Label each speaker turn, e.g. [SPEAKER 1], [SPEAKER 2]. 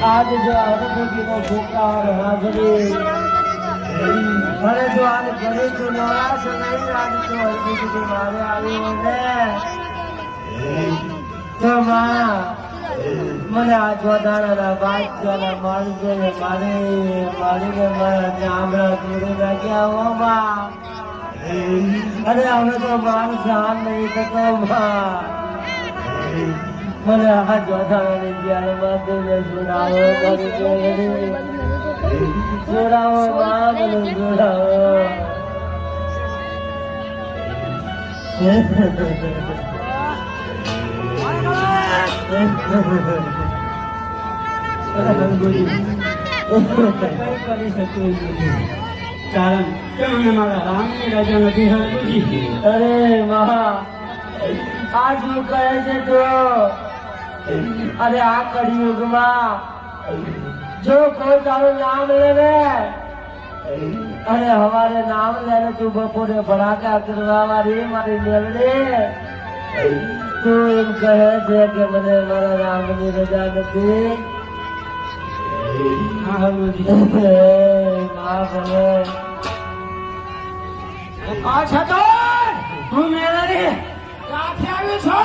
[SPEAKER 1] आज जो अनुभूति को भूखा और हाजरी अरे जो आज घरे जो नवराश नहीं आज तो अनुभूति को मारे आई होने तो माँ મને આ જોડાણા બાદશાહના માણસોને મારીને મારા ચામડા તોડી નાખ્યા હો માં. અરે હવે તો મારું સહન નહીં થતો માં. મને આ જોડાણાની જાળમાં દઈને જોડાવો જોડાવો માં, મને જોડાવો.
[SPEAKER 2] કારણ કે મને મારા રામની રાજા નથી હરગુજી.
[SPEAKER 1] અરે મહા આ શું કહે છે તો? અરે આ કળિયુગમાં જો કોઈ તારું નામ લે ને, અરે હવારે નામ લે ને તું બપોરે ભડાકા કરવા વાળી મારી મેળવી તું એમ કહે છે કે મને મારા રામની રજા નથી.
[SPEAKER 2] હા હરગુજી.
[SPEAKER 1] મા ભલે
[SPEAKER 2] પાછા તો તું મેળવી ક્યાંથી આવ્યો છો?